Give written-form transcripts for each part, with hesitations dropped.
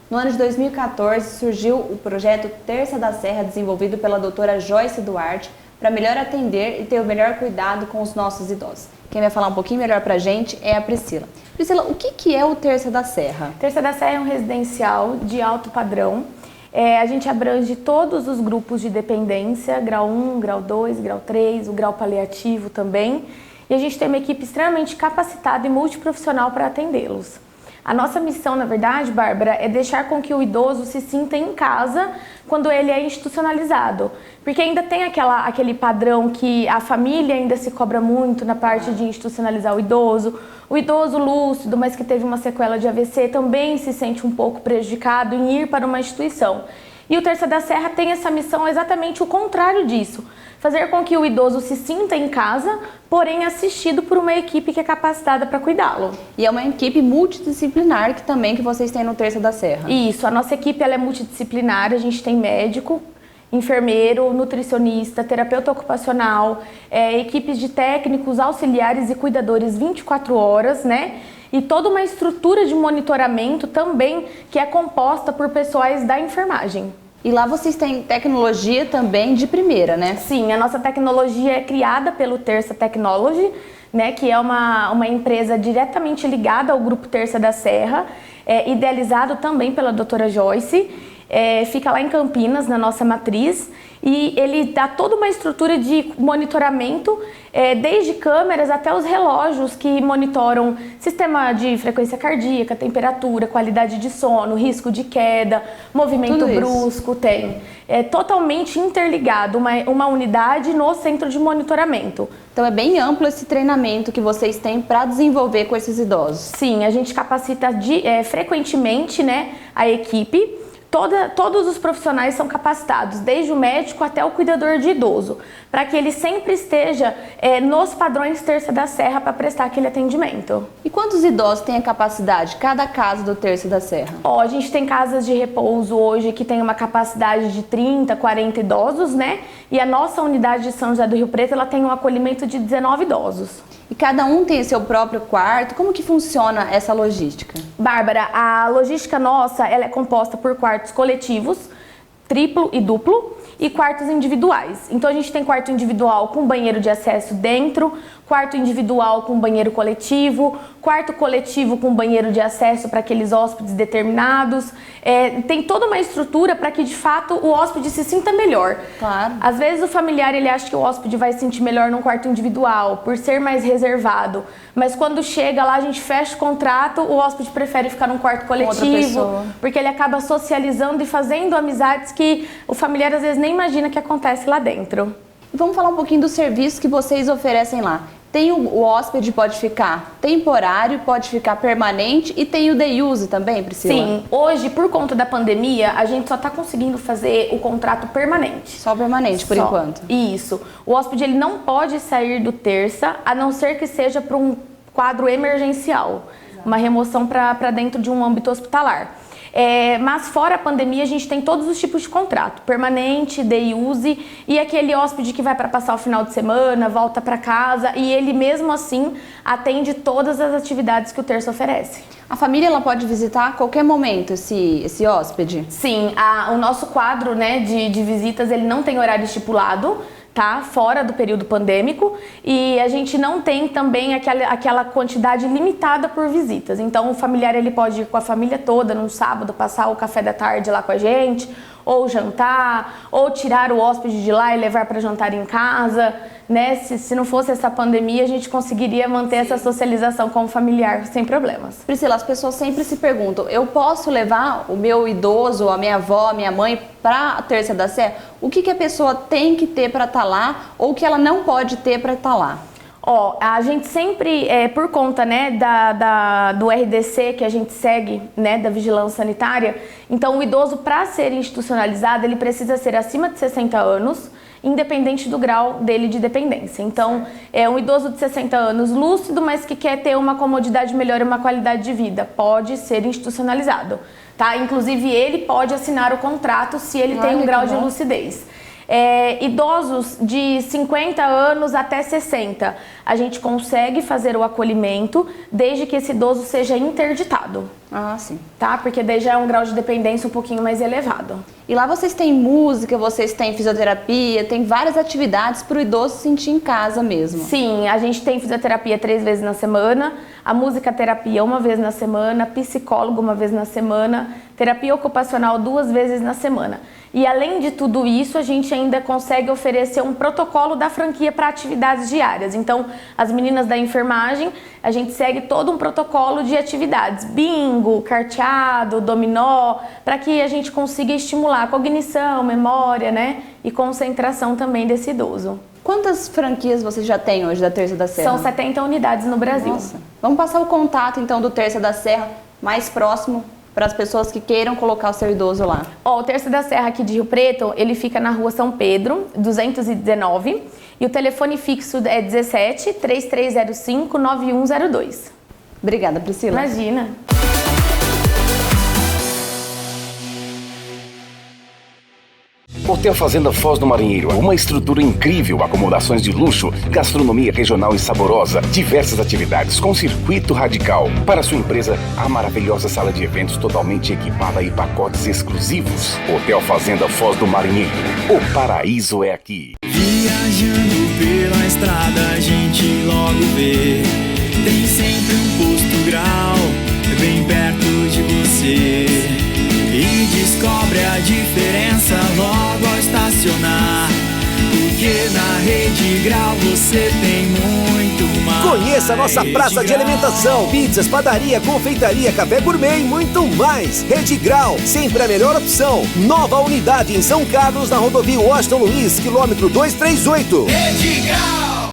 No ano de 2014, surgiu o projeto Terça da Serra, desenvolvido pela doutora Joyce Duarte, para melhor atender e ter o melhor cuidado com os nossos idosos. Quem vai falar um pouquinho melhor para a gente é a Priscila. Priscila, o que é o Terça da Serra? Terça da Serra é um residencial de alto padrão. A gente abrange todos os grupos de dependência, grau 1, grau 2, grau 3, o grau paliativo também. E a gente tem uma equipe extremamente capacitada e multiprofissional para atendê-los. A nossa missão, na verdade, Bárbara, é deixar com que o idoso se sinta em casa quando ele é institucionalizado. Porque ainda tem aquele padrão que a família ainda se cobra muito na parte de institucionalizar o idoso. O idoso lúcido, mas que teve uma sequela de AVC, também se sente um pouco prejudicado em ir para uma instituição. E o Terça da Serra tem essa missão exatamente o contrário disso. Fazer com que o idoso se sinta em casa, porém assistido por uma equipe que é capacitada para cuidá-lo. E é uma equipe multidisciplinar que vocês têm no Terça da Serra. Isso, a nossa equipe ela é multidisciplinar, a gente tem médico, enfermeiro, nutricionista, terapeuta ocupacional, equipes de técnicos, auxiliares e cuidadores 24 horas, né? E toda uma estrutura de monitoramento também que é composta por pessoais da enfermagem. E lá vocês têm tecnologia também de primeira, né? Sim, a nossa tecnologia é criada pelo Terça Technology, né, que é uma empresa diretamente ligada ao Grupo Terça da Serra, idealizado também pela doutora Joyce. Fica lá em Campinas, na nossa matriz, e ele dá toda uma estrutura de monitoramento, desde câmeras até os relógios que monitoram sistema de frequência cardíaca, temperatura, qualidade de sono, risco de queda, movimento brusco, tem. É totalmente interligado, uma unidade no centro de monitoramento. Então é bem amplo esse treinamento que vocês têm para desenvolver com esses idosos. Sim, a gente capacita frequentemente, né, a equipe. Todos os profissionais são capacitados, desde o médico até o cuidador de idoso, para que ele sempre esteja nos padrões Terça da Serra para prestar aquele atendimento. E quantos idosos têm a capacidade, cada casa do Terça da Serra? A gente tem casas de repouso hoje que tem uma capacidade de 30, 40 idosos, né? E a nossa unidade de São José do Rio Preto, ela tem um acolhimento de 19 idosos. E cada um tem seu próprio quarto? Como que funciona essa logística? Bárbara, a logística nossa ela é composta por quartos coletivos, triplo e duplo, e quartos individuais. Então a gente tem quarto individual com banheiro de acesso dentro, quarto individual com banheiro coletivo, quarto coletivo com banheiro de acesso para aqueles hóspedes determinados. Tem toda uma estrutura para que de fato o hóspede se sinta melhor. Claro. Às vezes o familiar ele acha que o hóspede vai se sentir melhor num quarto individual, por ser mais reservado. Mas quando chega lá, a gente fecha o contrato, o hóspede prefere ficar num quarto coletivo, porque ele acaba socializando e fazendo amizades que o familiar às vezes nem imagina que acontece lá dentro. Vamos falar um pouquinho dos serviços que vocês oferecem lá. Tem o hóspede, pode ficar temporário, pode ficar permanente e tem o day use também, Priscila? Sim, hoje, por conta da pandemia, a gente só está conseguindo fazer o contrato permanente. Só permanente, por enquanto. Isso. O hóspede ele não pode sair do Terça, a não ser que seja para um quadro emergencial, uma remoção para dentro de um âmbito hospitalar. Mas fora a pandemia, a gente tem todos os tipos de contrato, permanente, day use e aquele hóspede que vai para passar o final de semana, volta para casa e ele mesmo assim atende todas as atividades que o Terça oferece. A família ela pode visitar a qualquer momento esse hóspede? Sim, o nosso quadro, né, de visitas ele não tem horário estipulado. Tá? Fora do período pandêmico e a gente não tem também aquela quantidade limitada por visitas. Então o familiar ele pode ir com a família toda num sábado, passar o café da tarde lá com a gente, ou jantar, ou tirar o hóspede de lá e levar para jantar em casa, né? Se não fosse essa pandemia, a gente conseguiria manter essa socialização com o familiar sem problemas. Priscila, as pessoas sempre se perguntam, eu posso levar o meu idoso, a minha avó, a minha mãe para a Terça da Serra? O que a pessoa tem que ter para estar lá ou o que ela não pode ter para estar lá? A gente sempre, por conta, né, do RDC que a gente segue, né, da vigilância sanitária, então o idoso para ser institucionalizado, ele precisa ser acima de 60 anos, independente do grau dele de dependência. Então, é um idoso de 60 anos lúcido, mas que quer ter uma comodidade melhor e uma qualidade de vida, pode ser institucionalizado, tá? Inclusive, ele pode assinar o contrato se ele tem um grau de lucidez. Idosos de 50 anos até 60, a gente consegue fazer o acolhimento desde que esse idoso seja interditado. Ah, sim. Tá? Porque daí já é um grau de dependência um pouquinho mais elevado. E lá vocês têm música, vocês têm fisioterapia, tem várias atividades para o idoso sentir em casa mesmo. Sim, a gente tem fisioterapia 3 vezes na semana, a musicoterapia 1 vez na semana, psicólogo 1 vez na semana, terapia ocupacional 2 vezes na semana. E além de tudo isso, a gente ainda consegue oferecer um protocolo da franquia para atividades diárias. Então, as meninas da enfermagem, a gente segue todo um protocolo de atividades, bingo, carteado, dominó, para que a gente consiga estimular a cognição, memória, né, e concentração também desse idoso. Quantas franquias vocês já têm hoje da Terça da Serra? São 70 unidades no Brasil. Nossa. Vamos passar o contato então do Terça da Serra mais próximo para as pessoas que queiram colocar o seu idoso lá. O Terça da Serra aqui de Rio Preto, ele fica na rua São Pedro, 219, e o telefone fixo é 17 3305 9102. Obrigada, Priscila. Imagina. Hotel Fazenda Foz do Marinheiro, uma estrutura incrível, acomodações de luxo, gastronomia regional e saborosa, diversas atividades com circuito radical. Para sua empresa, a maravilhosa sala de eventos totalmente equipada e pacotes exclusivos. Hotel Fazenda Foz do Marinheiro, o paraíso é aqui. Viajando pela estrada a gente logo vê, tem sempre um posto grau bem perto de você. E descobre a diferença logo ao estacionar, porque na Rede Grau você tem muito mais. Conheça a nossa praça de alimentação, pizzas, padaria, confeitaria, café gourmet e muito mais. Rede Grau, sempre a melhor opção. Nova unidade em São Carlos, na rodovia Washington Luiz, quilômetro 238. Rede Grau!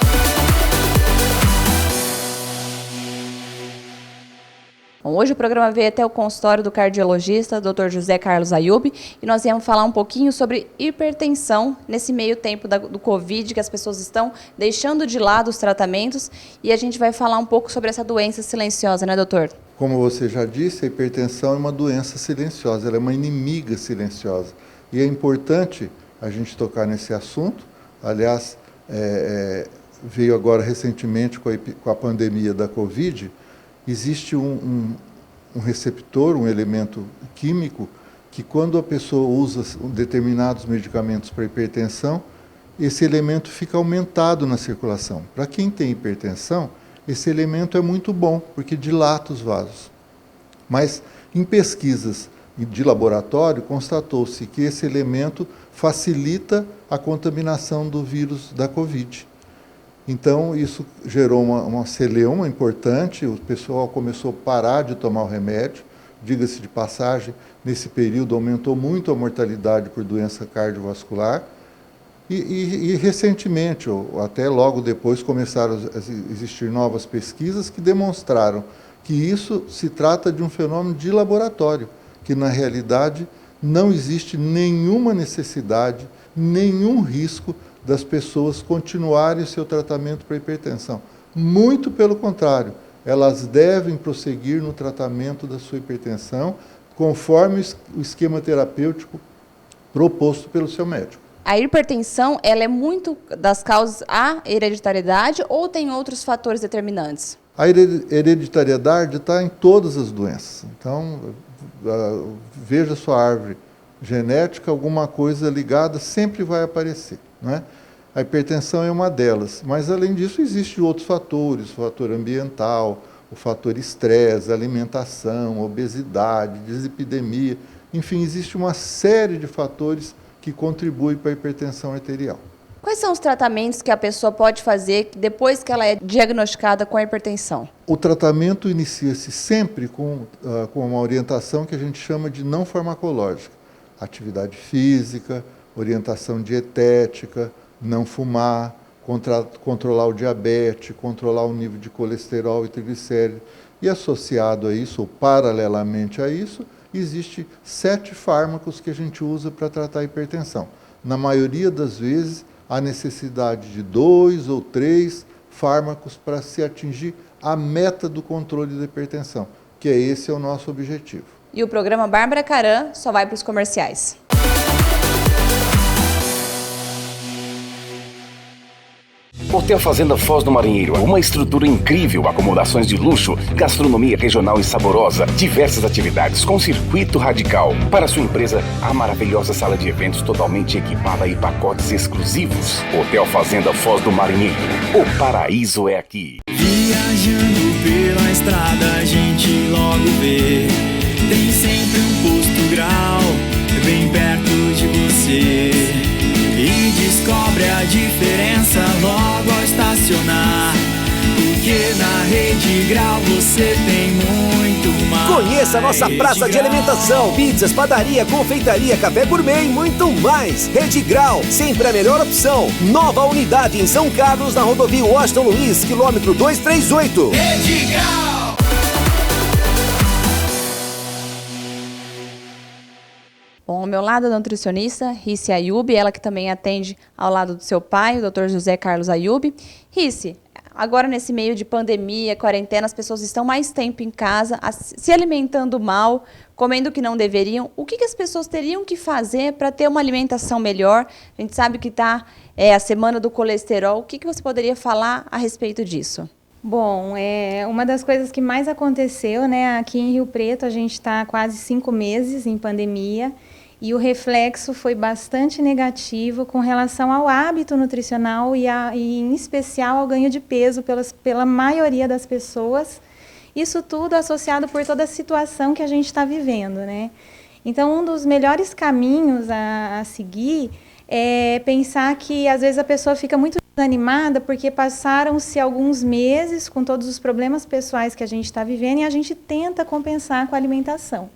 Bom, hoje o programa veio até o consultório do cardiologista, Dr. José Carlos Ayub, e nós íamos falar um pouquinho sobre hipertensão nesse meio tempo do Covid, que as pessoas estão deixando de lado os tratamentos, e a gente vai falar um pouco sobre essa doença silenciosa, né, doutor? Como você já disse, a hipertensão é uma doença silenciosa, ela é uma inimiga silenciosa. E é importante a gente tocar nesse assunto. Aliás, veio agora recentemente com a pandemia da Covid. Existe um receptor, um elemento químico, que quando a pessoa usa determinados medicamentos para hipertensão, esse elemento fica aumentado na circulação. Para quem tem hipertensão, esse elemento é muito bom, porque dilata os vasos. Mas em pesquisas de laboratório, constatou-se que esse elemento facilita a contaminação do vírus da Covid. Então, isso gerou uma celeuma importante, o pessoal começou a parar de tomar o remédio. Diga-se de passagem, nesse período aumentou muito a mortalidade por doença cardiovascular. E recentemente, ou até logo depois, começaram a existir novas pesquisas que demonstraram que isso se trata de um fenômeno de laboratório, que na realidade não existe nenhuma necessidade, nenhum risco das pessoas continuarem o seu tratamento para hipertensão. Muito pelo contrário, elas devem prosseguir no tratamento da sua hipertensão conforme o esquema terapêutico proposto pelo seu médico. A hipertensão, ela é muito das causas a hereditariedade ou tem outros fatores determinantes? A hereditariedade está em todas as doenças. Então, veja sua árvore genética, alguma coisa ligada sempre vai aparecer, não é? A hipertensão é uma delas, mas além disso existem outros fatores, o fator ambiental, o fator estresse, alimentação, obesidade, dislipidemia, enfim, existe uma série de fatores que contribuem para a hipertensão arterial. Quais são os tratamentos que a pessoa pode fazer depois que ela é diagnosticada com a hipertensão? O tratamento inicia-se sempre com uma orientação que a gente chama de não farmacológica. Atividade física, orientação dietética, não fumar, controlar o diabetes, controlar o nível de colesterol e triglicéridos. E associado a isso, ou paralelamente a isso, existem 7 fármacos que a gente usa para tratar a hipertensão. Na maioria das vezes, há necessidade de 2 ou 3 fármacos para se atingir a meta do controle da hipertensão, que esse é o nosso objetivo. E o programa Bárbara Caram só vai para os comerciais. Hotel Fazenda Foz do Marinheiro, uma estrutura incrível, acomodações de luxo, gastronomia regional e saborosa, diversas atividades com circuito radical. Para sua empresa, a maravilhosa sala de eventos totalmente equipada e pacotes exclusivos. Hotel Fazenda Foz do Marinheiro, o paraíso é aqui. Viajando pela estrada a gente logo vê, tem sempre um posto grau bem perto de você, e descobre a diferença logo ao estacionar, porque na Rede Grau você tem muito mais. Conheça a nossa praça de alimentação, pizzas, padaria, confeitaria, café gourmet e muito mais. Rede Grau, sempre a melhor opção. Nova unidade em São Carlos, na rodovia Washington Luiz, quilômetro 238. Rede Grau! Bom, ao meu lado, a nutricionista Rice Ayub, ela que também atende ao lado do seu pai, o Dr. José Carlos Ayub. Rice, agora nesse meio de pandemia, quarentena, as pessoas estão mais tempo em casa, se alimentando mal, comendo o que não deveriam. O que as pessoas teriam que fazer para ter uma alimentação melhor? A gente sabe que está a semana do colesterol. O que você poderia falar a respeito disso? Bom, uma das coisas que mais aconteceu, né, aqui em Rio Preto, a gente está há quase 5 meses em pandemia, e o reflexo foi bastante negativo com relação ao hábito nutricional e em especial ao ganho de peso pela maioria das pessoas. Isso tudo associado por toda a situação que a gente está vivendo, né? Então, um dos melhores caminhos a seguir é pensar que, às vezes, a pessoa fica muito desanimada porque passaram-se alguns meses com todos os problemas pessoais que a gente está vivendo e a gente tenta compensar com a alimentação.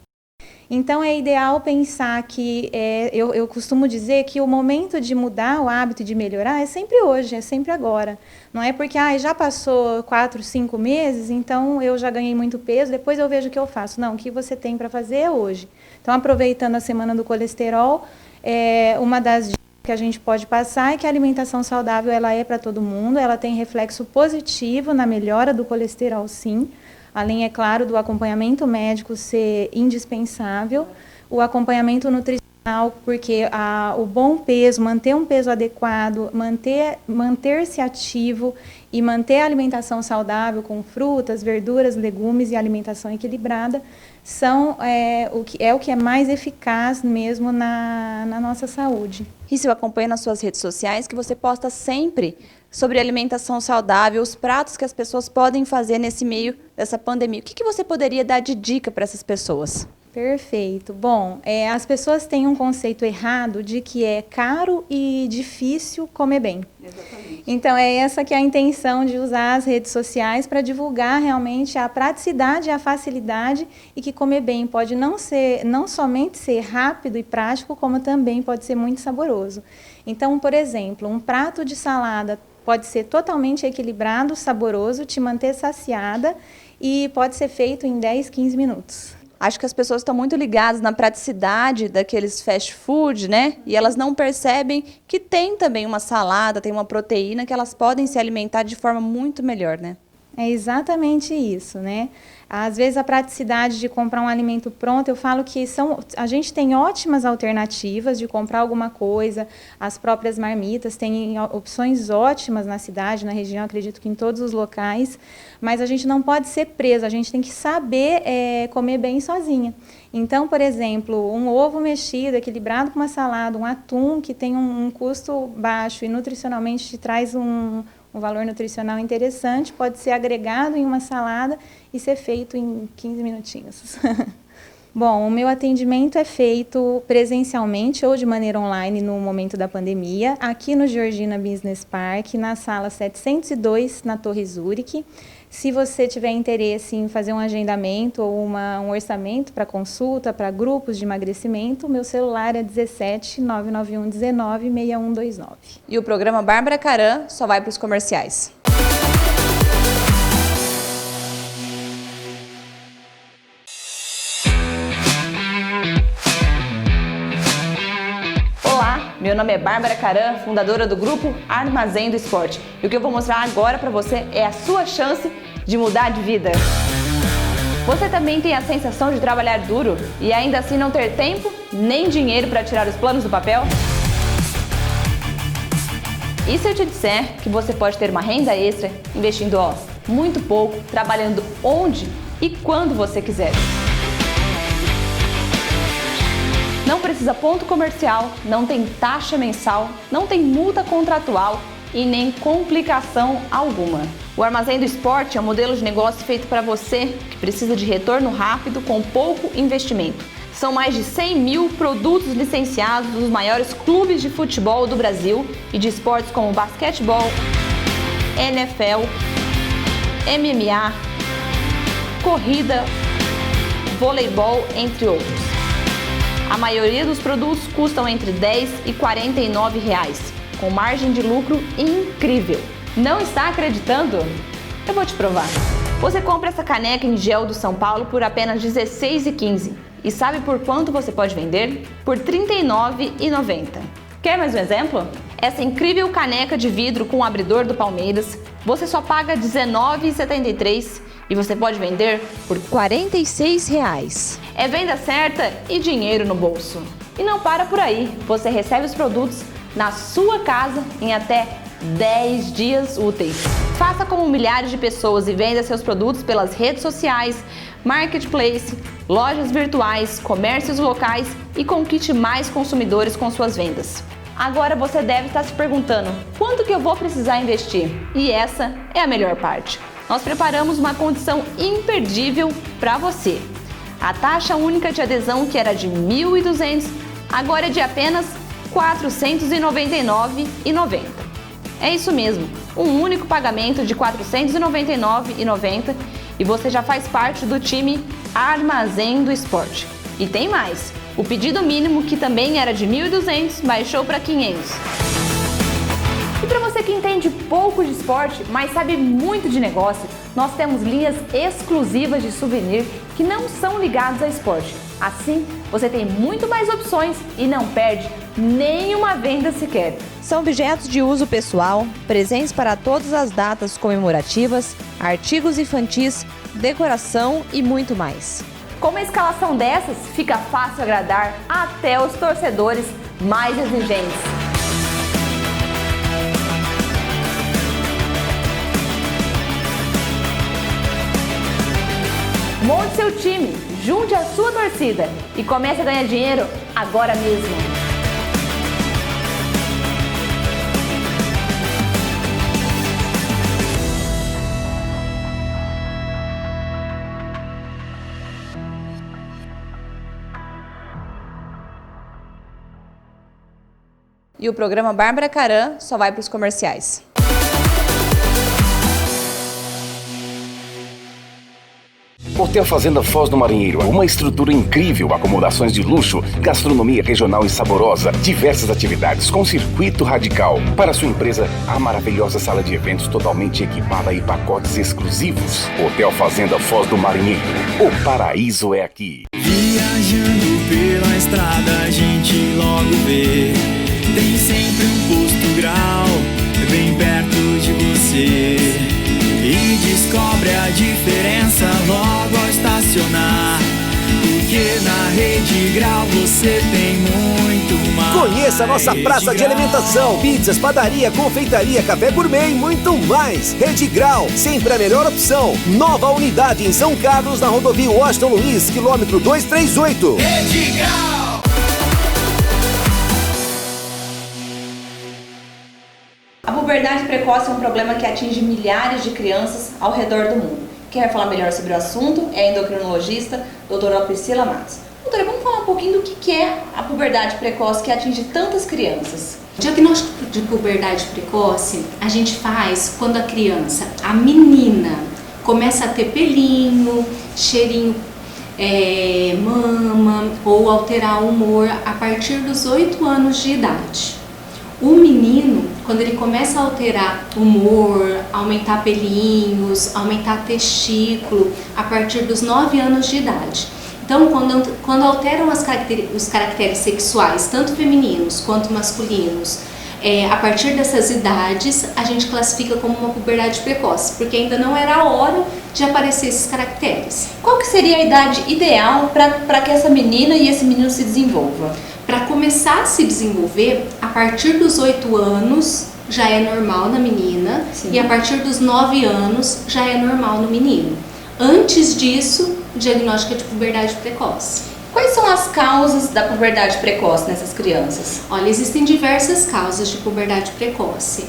Então, é ideal pensar que, eu costumo dizer que o momento de mudar o hábito de melhorar é sempre hoje, é sempre agora. Não é porque já passou 4, 5 meses, então eu já ganhei muito peso, depois eu vejo o que eu faço. Não, o que você tem para fazer é hoje. Então, aproveitando a semana do colesterol, uma das dicas que a gente pode passar é que a alimentação saudável ela é para todo mundo, ela tem reflexo positivo na melhora do colesterol, sim. Além, é claro, do acompanhamento médico ser indispensável, o acompanhamento nutricional, porque o bom peso, manter um peso adequado, manter-se ativo e manter a alimentação saudável com frutas, verduras, legumes e alimentação equilibrada são o que é mais eficaz mesmo na nossa saúde. E se eu acompanho nas suas redes sociais que você posta sempre sobre alimentação saudável, os pratos que as pessoas podem fazer nesse meio dessa pandemia. O que você poderia dar de dica para essas pessoas? Perfeito. Bom, as pessoas têm um conceito errado de que é caro e difícil comer bem. Exatamente. Então, é essa que é a intenção de usar as redes sociais para divulgar realmente a praticidade e a facilidade e que comer bem pode não somente ser rápido e prático, como também pode ser muito saboroso. Então, por exemplo, um prato de salada pode ser totalmente equilibrado, saboroso, te manter saciada e pode ser feito em 10, 15 minutos. Acho que as pessoas estão muito ligadas na praticidade daqueles fast food, né? E elas não percebem que tem também uma salada, tem uma proteína que elas podem se alimentar de forma muito melhor, né? É exatamente isso, né? Às vezes a praticidade de comprar um alimento pronto, eu falo que a gente tem ótimas alternativas de comprar alguma coisa, as próprias marmitas têm opções ótimas na cidade, na região, acredito que em todos os locais, mas a gente não pode ser presa, a gente tem que saber comer bem sozinha. Então, por exemplo, um ovo mexido, equilibrado com uma salada, um atum que tem um custo baixo e nutricionalmente te traz um valor nutricional interessante, pode ser agregado em uma salada e ser feito em 15 minutinhos. Bom, o meu atendimento é feito presencialmente ou de maneira online no momento da pandemia, aqui no Georgina Business Park, na sala 702, na Torre Zurich. Se você tiver interesse em fazer um agendamento ou um orçamento para consulta, para grupos de emagrecimento, meu celular é 17 991 19 6129. E o programa Bárbara Caram só vai para os comerciais. Olá, meu nome é Bárbara Caram, fundadora do grupo Armazém do Esporte. E o que eu vou mostrar agora para você é a sua chance de mudar de vida. Você também tem a sensação de trabalhar duro e ainda assim não ter tempo nem dinheiro para tirar os planos do papel? E se eu te disser que você pode ter uma renda extra investindo, muito pouco, trabalhando onde e quando você quiser? Não precisa ponto comercial, não tem taxa mensal, não tem multa contratual e nem complicação alguma. O Armazém do Esporte é um modelo de negócio feito para você que precisa de retorno rápido com pouco investimento. São mais de 100 mil produtos licenciados dos maiores clubes de futebol do Brasil e de esportes como basquetebol, NFL, MMA, corrida, voleibol, entre outros. A maioria dos produtos custam entre R$10 e R$49, com margem de lucro incrível. Não está acreditando? Eu vou te provar. Você compra essa caneca em gel do São Paulo por apenas R$16,15. E sabe por quanto você pode vender? Por R$39,90. Quer mais um exemplo? Essa incrível caneca de vidro com o abridor do Palmeiras, você só paga R$19,73 e você pode vender por R$46. É venda certa e dinheiro no bolso. E não para por aí, você recebe os produtos na sua casa em até 10 dias úteis. Faça como milhares de pessoas e venda seus produtos pelas redes sociais, marketplace, lojas virtuais, comércios locais e conquiste mais consumidores com suas vendas. Agora você deve estar se perguntando, quanto que eu vou precisar investir? E essa é a melhor parte. Nós preparamos uma condição imperdível para você. A taxa única de adesão, que era de R$ 1.200, agora é de apenas R$ 499,90. É isso mesmo, um único pagamento de R$ 499,90 e você já faz parte do time Armazém do Esporte. E tem mais, o pedido mínimo, que também era de R$ 1.200, baixou para R$ 500. E para você que entende pouco de esporte, mas sabe muito de negócio, nós temos linhas exclusivas de souvenir que não são ligados a esporte. Assim, você tem muito mais opções e não perde nenhuma venda sequer. São objetos de uso pessoal, presentes para todas as datas comemorativas, artigos infantis, decoração e muito mais. Com uma escalação dessas, fica fácil agradar até os torcedores mais exigentes. Monte seu time, junte a sua torcida e comece a ganhar dinheiro agora mesmo. E o programa Bárbara Caram só vai para os comerciais. Hotel Fazenda Foz do Marinheiro, uma estrutura incrível, acomodações de luxo, gastronomia regional e saborosa, diversas atividades com circuito radical. Para sua empresa, a maravilhosa sala de eventos totalmente equipada e pacotes exclusivos. Hotel Fazenda Foz do Marinheiro, o paraíso é aqui. Viajando pela estrada a gente logo vê, tem sempre um posto grau bem perto de você. E descobre a diferença logo ao estacionar, porque na Rede Grau você tem muito mais. Conheça a nossa praça de alimentação, pizzas, padaria, confeitaria, café gourmet e muito mais. Rede Grau, sempre a melhor opção. Nova unidade em São Carlos, na rodovia Washington Luiz, quilômetro 238. Rede Grau! A puberdade precoce é um problema que atinge milhares de crianças ao redor do mundo. Quem vai falar melhor sobre o assunto é a endocrinologista, doutora Priscila Matos. Doutora, vamos falar um pouquinho do que é a puberdade precoce que atinge tantas crianças. O diagnóstico de puberdade precoce a gente faz quando a criança, a menina, começa a ter pelinho, cheirinho, mama ou alterar o humor a partir dos 8 anos de idade. O menino, quando ele começa a alterar humor, aumentar pelinhos, aumentar testículo, a partir dos 9 anos de idade. Então, quando alteram os caracteres sexuais, tanto femininos quanto masculinos, a partir dessas idades, a gente classifica como uma puberdade precoce, porque ainda não era a hora de aparecer esses caracteres. Qual que seria a idade ideal para que essa menina e esse menino se desenvolvam? Para começar a se desenvolver, a partir dos 8 anos, já é normal na menina. Sim. E a partir dos 9 anos já é normal no menino. Antes disso, o diagnóstico é de puberdade precoce. Quais são as causas da puberdade precoce nessas crianças? Olha, existem diversas causas de puberdade precoce.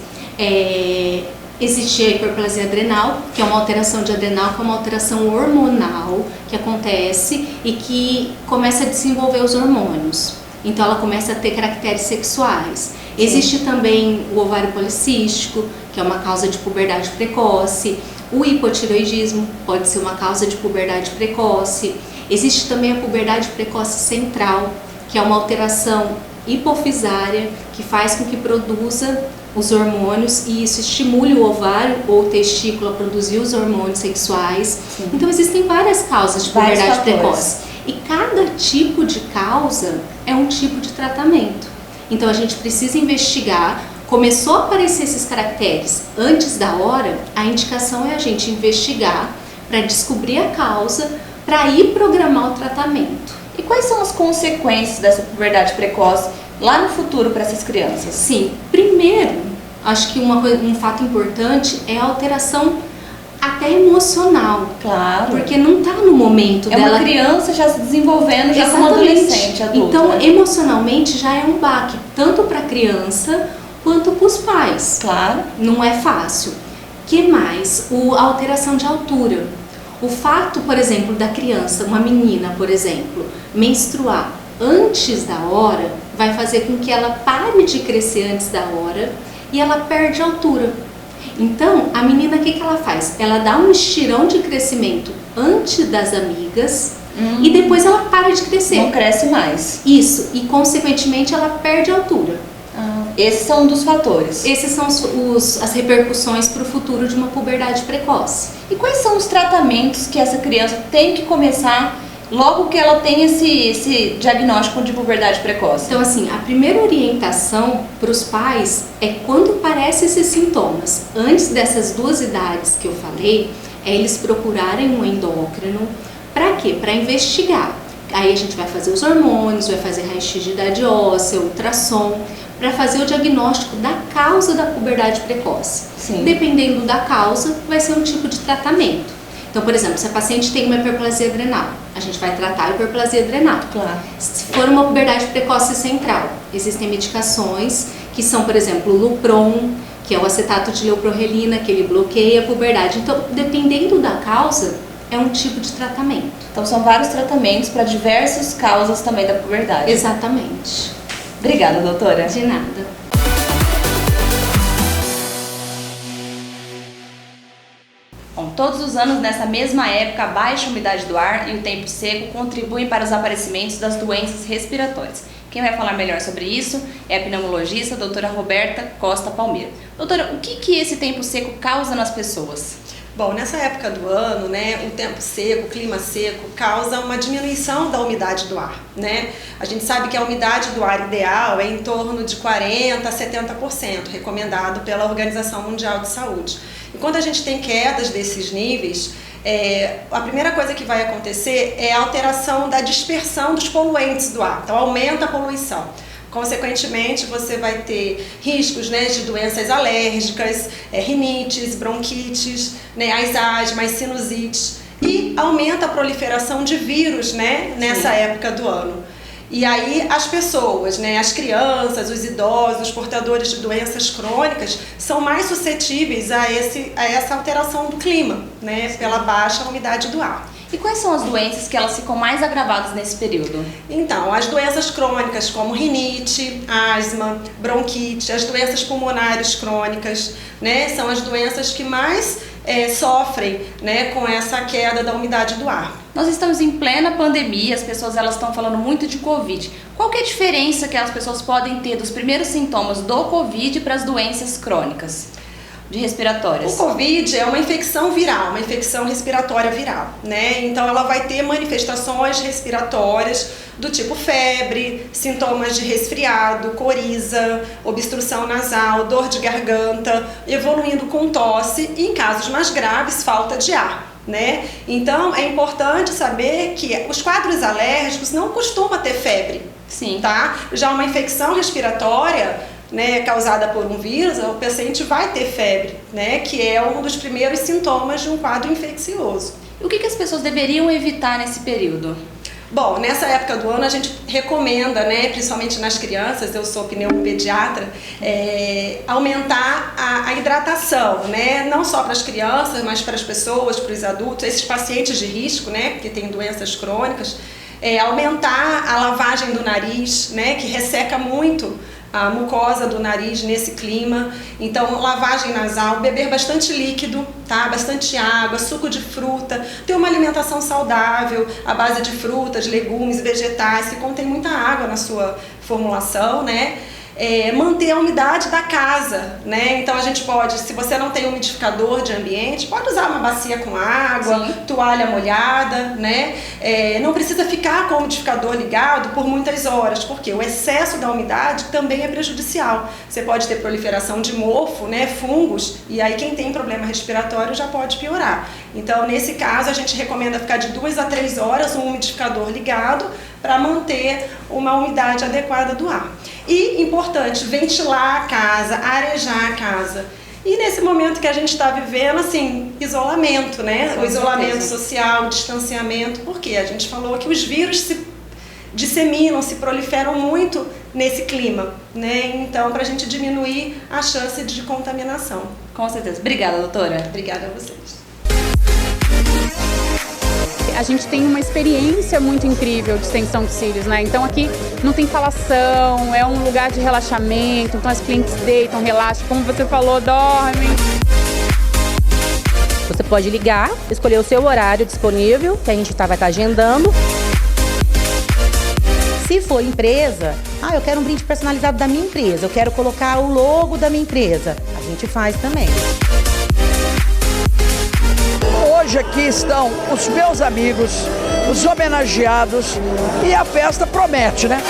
Existe a hiperplasia adrenal, que é uma alteração de adrenal, que é uma alteração hormonal que acontece e que começa a desenvolver os hormônios. Então ela começa a ter caracteres sexuais. Sim. Existe também o ovário policístico, que é uma causa de puberdade precoce. O hipotireoidismo pode ser uma causa de puberdade precoce. Existe também a puberdade precoce central, que é uma alteração hipofisária que faz com que produza os hormônios e isso estimule o ovário ou o testículo a produzir os hormônios sexuais. Sim. Então existem várias causas de puberdade precoce. E cada tipo de causa é um tipo de tratamento. Então a gente precisa investigar. Começou a aparecer esses caracteres antes da hora, a indicação é a gente investigar para descobrir a causa, para ir programar o tratamento. E quais são as consequências dessa puberdade precoce lá no futuro para essas crianças? Sim, primeiro, acho que um fato importante é a alteração até emocional. Claro. Porque não está no momento dela. É uma criança já se desenvolvendo, já como adolescente, adulto. Então, né? Emocionalmente já é um baque, tanto para a criança quanto para os pais. Claro. Não é fácil. Que mais? A alteração de altura. O fato, por exemplo, da criança, uma menina, por exemplo, menstruar antes da hora, vai fazer com que ela pare de crescer antes da hora e ela perde altura. Então, a menina, o que ela faz? Ela dá um estirão de crescimento antes das amigas e depois ela para de crescer. Não cresce mais. Isso, e consequentemente ela perde altura. Esses são um dos fatores. Esses são as repercussões para o futuro de uma puberdade precoce. E quais são os tratamentos que essa criança tem que começar logo que ela tem esse diagnóstico de puberdade precoce? Então, assim, a primeira orientação para os pais é quando aparecem esses sintomas. Antes dessas 2 idades que eu falei, é eles procurarem um endócrino. Para quê? Para investigar. Aí a gente vai fazer os hormônios, vai fazer raio-x de idade óssea, ultrassom, para fazer o diagnóstico da causa da puberdade precoce. Sim. Dependendo da causa, vai ser um tipo de tratamento. Então, por exemplo, se a paciente tem uma hiperplasia adrenal, a gente vai tratar a hiperplasia adrenal. Claro. Se for uma puberdade precoce central, existem medicações que são, por exemplo, o Lupron, que é o acetato de leuprorelina, que ele bloqueia a puberdade. Então, dependendo da causa, é um tipo de tratamento. Então, são vários tratamentos para diversas causas também da puberdade. Exatamente. Obrigada, doutora. De nada. Bom, todos os anos, nessa mesma época, a baixa umidade do ar e o tempo seco contribuem para os aparecimentos das doenças respiratórias. Quem vai falar melhor sobre isso é a pneumologista, a doutora Roberta Costa Palmeira. Doutora, o que esse tempo seco causa nas pessoas? Bom, nessa época do ano, né, o tempo seco, o clima seco, causa uma diminuição da umidade do ar, né? A gente sabe que a umidade do ar ideal é em torno de 40% a 70%, recomendado pela Organização Mundial de Saúde. E quando a gente tem quedas desses níveis, a primeira coisa que vai acontecer é a alteração da dispersão dos poluentes do ar, então aumenta a poluição. Consequentemente, você vai ter riscos, né, de doenças alérgicas, rinites, bronquites, né, as asmas, sinusites, e aumenta a proliferação de vírus, né, nessa época do ano. E aí as pessoas, né, as crianças, os idosos, os portadores de doenças crônicas são mais suscetíveis a essa alteração do clima, né, pela baixa umidade do ar. E quais são as doenças que elas ficam mais agravadas nesse período? Então, as doenças crônicas como rinite, asma, bronquite, as doenças pulmonares crônicas, né, são as doenças que mais sofrem, né, com essa queda da umidade do ar. Nós estamos em plena pandemia, as pessoas estão falando muito de Covid. Qual que é a diferença que as pessoas podem ter dos primeiros sintomas do Covid para as doenças crônicas? De respiratórias. O Covid é uma infecção viral, uma infecção respiratória viral, né? Então ela vai ter manifestações respiratórias do tipo febre, sintomas de resfriado, coriza, obstrução nasal, dor de garganta, evoluindo com tosse e, em casos mais graves, falta de ar, né? Então é importante saber que os quadros alérgicos não costumam ter febre. Sim. Tá? Já uma infecção respiratória né, causada por um vírus, o paciente vai ter febre, né, que é um dos primeiros sintomas de um quadro infeccioso. E o que as pessoas deveriam evitar nesse período? Bom, nessa época do ano a gente recomenda, né, principalmente nas crianças, eu sou pneumopediatra, aumentar a hidratação, né, não só para as crianças, mas para as pessoas, para os adultos, esses pacientes de risco, né, que têm doenças crônicas, aumentar a lavagem do nariz, né, que resseca muito a mucosa do nariz nesse clima. Então, lavagem nasal, beber bastante líquido, tá? Bastante água, suco de fruta, ter uma alimentação saudável, à base de frutas, legumes, vegetais, que contém muita água na sua formulação, né? Manter a umidade da casa, né? Então a gente pode, se você não tem um umidificador de ambiente, pode usar uma bacia com água, sim, toalha molhada, né? Não precisa ficar com o umidificador ligado por muitas horas, porque o excesso da umidade também é prejudicial. Você pode ter proliferação de mofo, né? Fungos, e aí quem tem problema respiratório já pode piorar. Então, nesse caso, a gente recomenda ficar de 2 a 3 horas um umidificador ligado para manter uma umidade adequada do ar. E, importante, ventilar a casa, arejar a casa. E nesse momento que a gente está vivendo, assim, isolamento, né? O isolamento social, o distanciamento, porque a gente falou que os vírus se disseminam, se proliferam muito nesse clima, né? Então, para a gente diminuir a chance de contaminação. Com certeza. Obrigada, doutora. Obrigada a vocês. A gente tem uma experiência muito incrível de extensão de cílios, né? Então aqui não tem falação, é um lugar de relaxamento, então as clientes deitam, relaxam, como você falou, dormem. Você pode ligar, escolher o seu horário disponível, que a gente vai estar agendando. Se for empresa, eu quero um brinde personalizado da minha empresa, eu quero colocar o logo da minha empresa, a gente faz também. Hoje aqui estão os meus amigos, os homenageados, e a festa promete, né?